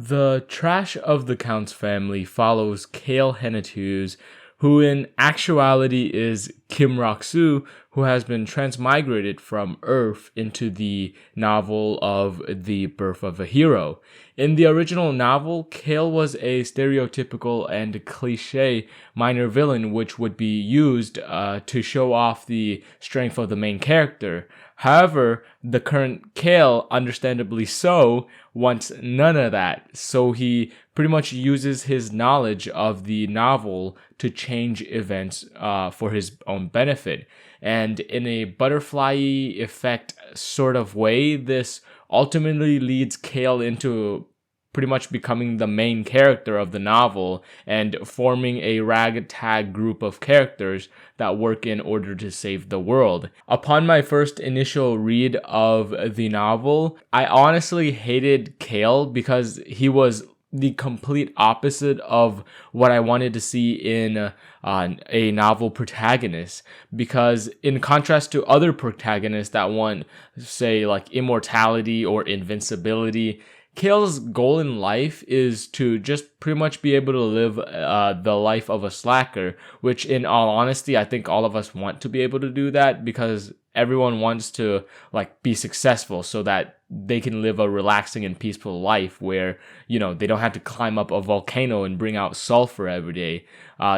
The Trash of the Count's family follows Kale Hennetews, who in actuality is Kim Rock-soo, who has been transmigrated from Earth into the novel of The Birth of a Hero. In the original novel, Kale was a stereotypical and cliche minor villain which would be used to show off the strength of the main character. However, the current Kale, understandably so, wants none of that, so he pretty much uses his knowledge of the novel to change events for his own benefit. And in a butterfly effect sort of way, this ultimately leads Kale into pretty much becoming the main character of the novel and forming a ragtag group of characters that work in order to save the world. Upon my first initial read of the novel, I honestly hated Kale because he was the complete opposite of what I wanted to see in a novel protagonist. Because in contrast to other protagonists that want, say, like immortality or invincibility, Kale's goal in life is to just pretty much be able to live the life of a slacker, which in all honesty, I think all of us want to be able to do that because everyone wants to like be successful so that they can live a relaxing and peaceful life where, you know, they don't have to climb up a volcano and bring out sulfur every day,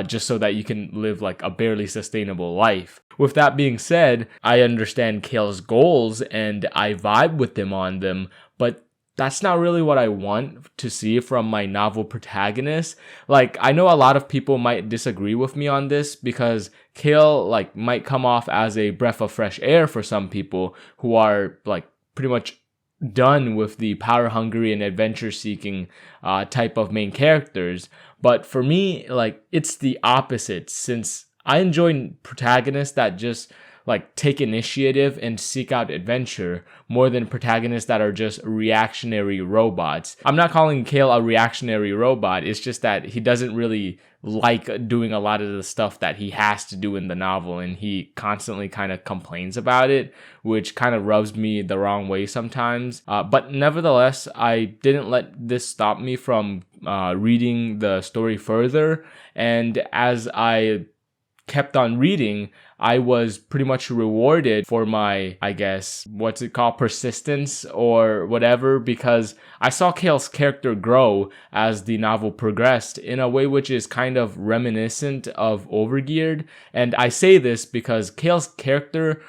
just so that you can live like a barely sustainable life. With that being said, I understand Kale's goals and I vibe with him on them, but that's not really what I want to see from my novel protagonist. Like, I know a lot of people might disagree with me on this because Kale, like, might come off as a breath of fresh air for some people who are, like, pretty much done with the power-hungry and adventure-seeking type of main characters. But for me, like, it's the opposite, since I enjoy protagonists that just like take initiative and seek out adventure more than protagonists that are just reactionary robots. I'm not calling Kale a reactionary robot. It's just that he doesn't really like doing a lot of the stuff that he has to do in the novel, and he constantly kind of complains about it, which kind of rubs me the wrong way sometimes. But nevertheless, I didn't let this stop me from reading the story further, and as I kept on reading, I was pretty much rewarded for my, I guess, what's it called, persistence or whatever, because I saw Kale's character grow as the novel progressed in a way which is kind of reminiscent of Overgeared. And I say this because Kale's character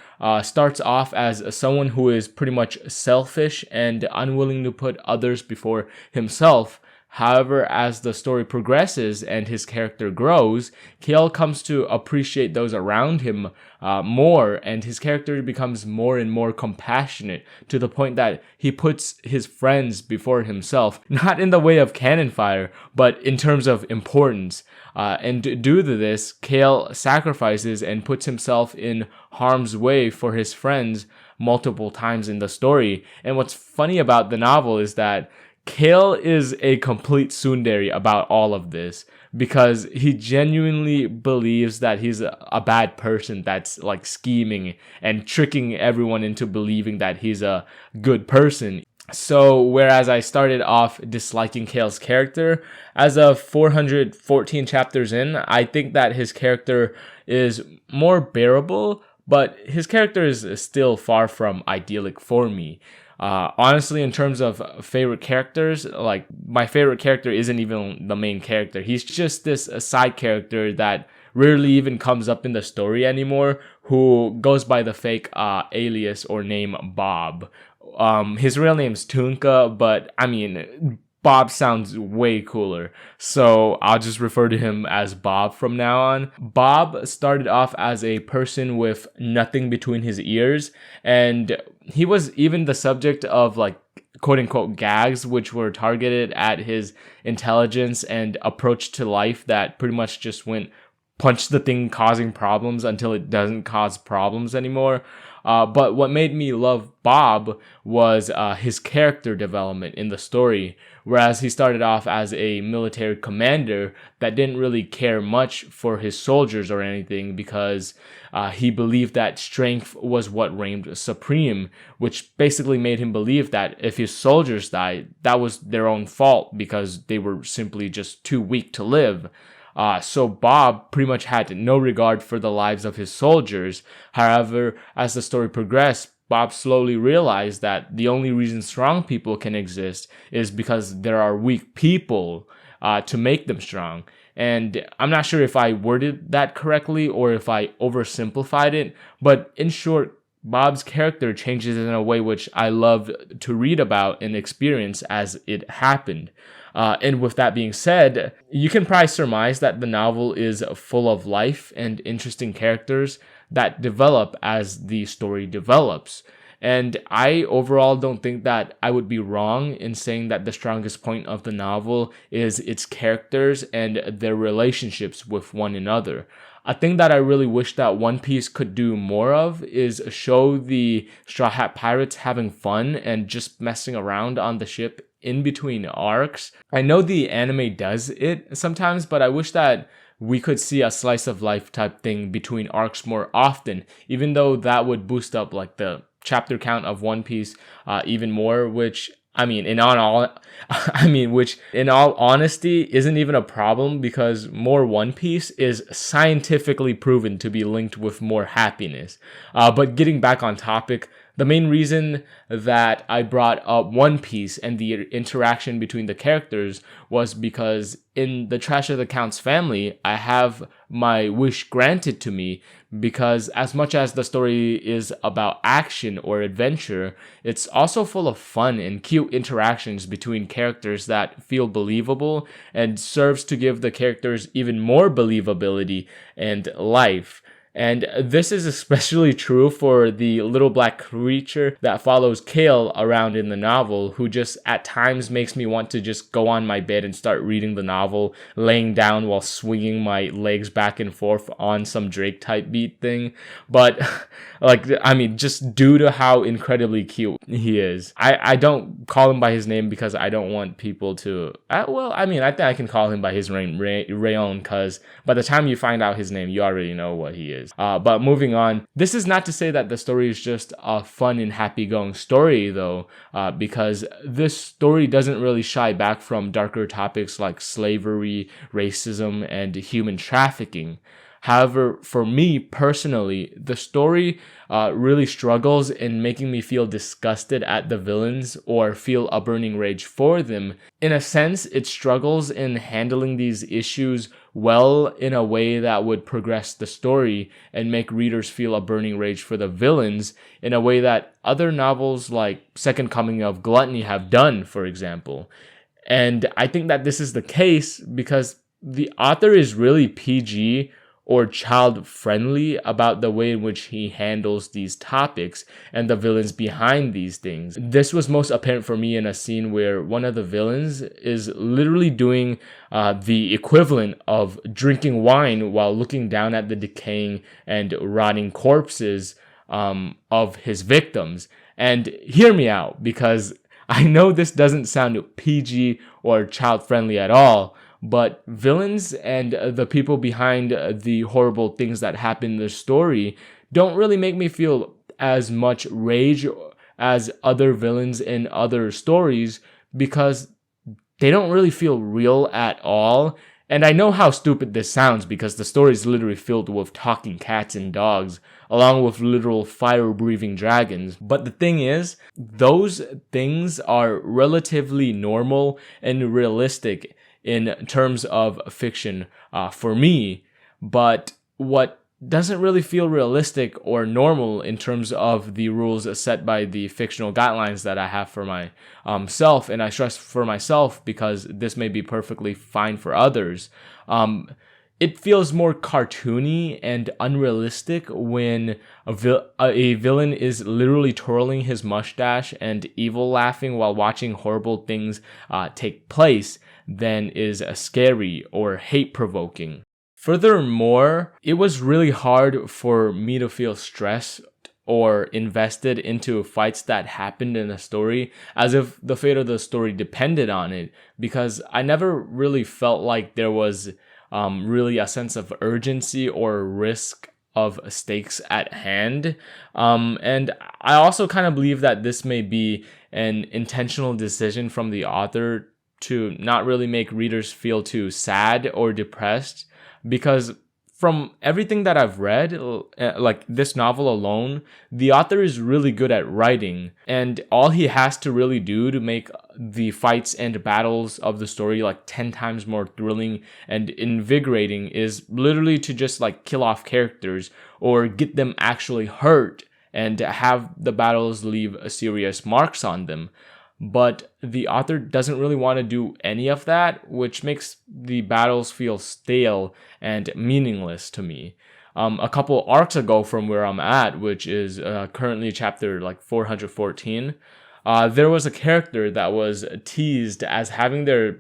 starts off as someone who is pretty much selfish and unwilling to put others before himself. However, as the story progresses and his character grows, Kale comes to appreciate those around him more, and his character becomes more and more compassionate to the point that he puts his friends before himself, not in the way of cannon fire, but in terms of importance. And due to this, Kale sacrifices and puts himself in harm's way for his friends multiple times in the story. And what's funny about the novel is that Kale is a complete tsundere about all of this because he genuinely believes that he's a bad person that's like scheming and tricking everyone into believing that he's a good person. So whereas I started off disliking Kale's character, as of 414 chapters in, I think that his character is more bearable, but his character is still far from idyllic for me. Honestly, in terms of favorite characters, like my favorite character isn't even the main character. He's just this side character that rarely even comes up in the story anymore, who goes by the fake alias or name Bob. His real name's Tunka, but I mean, Bob sounds way cooler, so I'll just refer to him as Bob from now on. Bob started off as a person with nothing between his ears, and he was even the subject of like quote-unquote gags which were targeted at his intelligence and approach to life that pretty much just went punch the thing causing problems until it doesn't cause problems anymore. But what made me love Bob was his character development in the story, whereas he started off as a military commander that didn't really care much for his soldiers or anything because he believed that strength was what reigned supreme, which basically made him believe that if his soldiers died, that was their own fault because they were simply just too weak to live. So Bob pretty much had no regard for the lives of his soldiers. However, as the story progressed, Bob slowly realized that the only reason strong people can exist is because there are weak people to make them strong. And I'm not sure if I worded that correctly or if I oversimplified it, but in short, Bob's character changes in a way which I love to read about and experience as it happened. And with that being said, you can probably surmise that the novel is full of life and interesting characters that develop as the story develops. And I overall don't think that I would be wrong in saying that the strongest point of the novel is its characters and their relationships with one another. A thing that I really wish that One Piece could do more of is show the Straw Hat Pirates having fun and just messing around on the ship in between arcs. I know the anime does it sometimes, but I wish that we could see a slice of life type thing between arcs more often, even though that would boost up like the chapter count of One Piece even more, which which in all honesty isn't even a problem because more One Piece is scientifically proven to be linked with more happiness. But getting back on topic, the main reason that I brought up One Piece and the interaction between the characters was because in the Trash of the Count's family, I have my wish granted to me because as much as the story is about action or adventure, it's also full of fun and cute interactions between characters that feel believable and serves to give the characters even more believability and life. And this is especially true for the little black creature that follows Kale around in the novel, who just at times makes me want to just go on my bed and start reading the novel, laying down while swinging my legs back and forth on some Drake type beat thing. But just due to how incredibly cute he is. I don't call him by his name because I don't want people to, I think I can call him by his name, Rayon, because by the time you find out his name, you already know what he is. But moving on, this is not to say that the story is just a fun and happy-going story, though, because this story doesn't really shy back from darker topics like slavery, racism, and human trafficking. However, for me personally, the story really struggles in making me feel disgusted at the villains or feel a burning rage for them. In a sense, it struggles in handling these issues well in a way that would progress the story and make readers feel a burning rage for the villains in a way that other novels like Second Coming of Gluttony have done, for example. And I think that this is the case because the author is really PG or child-friendly about the way in which he handles these topics and the villains behind these things. This was most apparent for me in a scene where one of the villains is literally doing the equivalent of drinking wine while looking down at the decaying and rotting corpses of his victims. And hear me out, because I know this doesn't sound PG or child-friendly at all, but villains and the people behind the horrible things that happen in the story don't really make me feel as much rage as other villains in other stories because they don't really feel real at all. And I know how stupid this sounds because the story is literally filled with talking cats and dogs, along with literal fire-breathing dragons. But the thing is, those things are relatively normal and realistic in terms of fiction for me, but what doesn't really feel realistic or normal in terms of the rules set by the fictional guidelines that I have for my self, and I stress for myself because this may be perfectly fine for others. It feels more cartoony and unrealistic when a villain is literally twirling his mustache and evil laughing while watching horrible things take place than is scary or hate-provoking. Furthermore, it was really hard for me to feel stressed or invested into fights that happened in the story as if the fate of the story depended on it, because I never really felt like there was really a sense of urgency or risk of stakes at hand. And I also kind of believe that this may be an intentional decision from the author to not really make readers feel too sad or depressed, because from everything that I've read, like this novel alone, the author is really good at writing, and all he has to really do to make the fights and battles of the story like 10 times more thrilling and invigorating is literally to just like kill off characters or get them actually hurt and have the battles leave serious marks on them. But the author doesn't really want to do any of that, which makes the battles feel stale and meaningless to me. A couple arcs ago from where I'm at, which is currently chapter like 414, there was a character that was teased as having their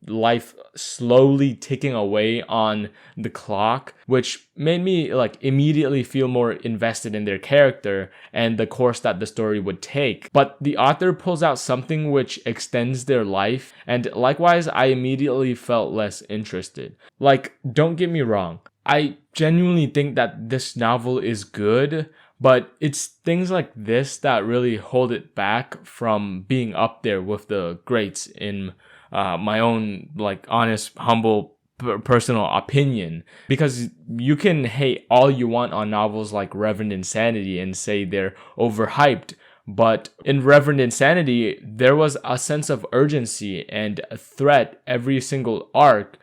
life slowly ticking away on the clock, which made me like immediately feel more invested in their character and the course that the story would take. But the author pulls out something which extends their life, and likewise I immediately felt less interested. Like, don't get me wrong, I genuinely think that this novel is good, but it's things like this that really hold it back from being up there with the greats in my own like honest, humble personal opinion. Because you can hate all you want on novels like Reverend Insanity and say they're overhyped, but in Reverend Insanity there was a sense of urgency and a threat every single arc,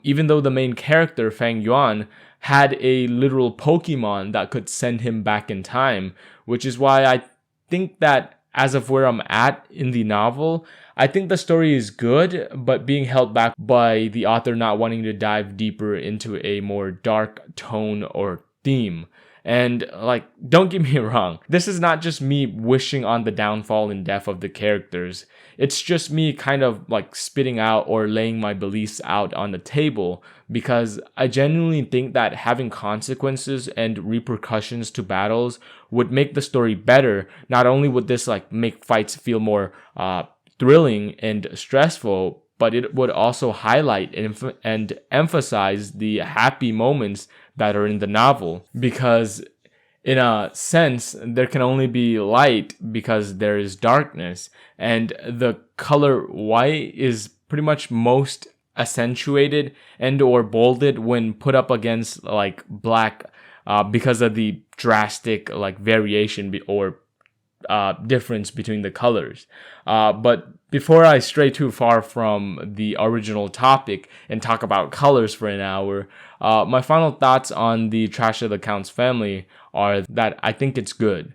even though the main character Fang Yuan had a literal Pokemon that could send him back in time, which is why I think that as of where I'm at in the novel, I think the story is good, but being held back by the author not wanting to dive deeper into a more dark tone or theme. And like, don't get me wrong, this is not just me wishing on the downfall and death of the characters. It's just me kind of like spitting out or laying my beliefs out on the table, because I genuinely think that having consequences and repercussions to battles would make the story better. Not only would this like make fights feel more thrilling and stressful, but it would also highlight and emphasize the happy moments that are in the novel. Because in a sense, there can only be light because there is darkness, and the color white is pretty much most accentuated and or bolded when put up against like black, because of the drastic like variation or difference between the colors. But before I stray too far from the original topic and talk about colors for an hour, my final thoughts on the Trash of the Count's Family are that I think it's good.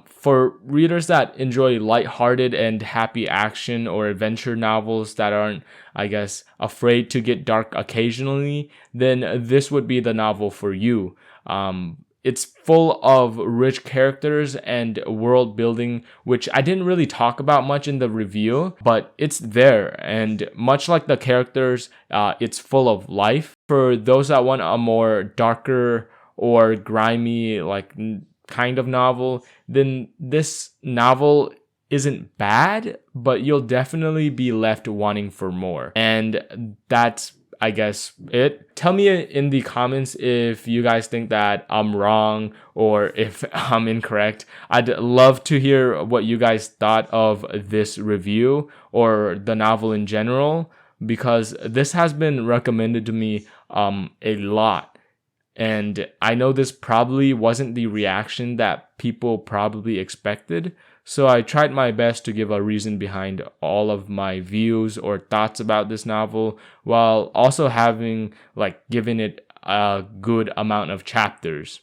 For readers that enjoy lighthearted and happy action or adventure novels that aren't, I guess, afraid to get dark occasionally, then this would be the novel for you. It's full of rich characters and world building, which I didn't really talk about much in the review, but it's there. And much like the characters, it's full of life. For those that want a more darker or grimy, like kind of novel, then this novel isn't bad, but you'll definitely be left wanting for more. And that's, I guess, it. Tell me in the comments if you guys think that I'm wrong or if I'm incorrect. I'd love to hear what you guys thought of this review or the novel in general, because this has been recommended to me a lot. And I know this probably wasn't the reaction that people probably expected, so I tried my best to give a reason behind all of my views or thoughts about this novel, while also having given it a good amount of chapters.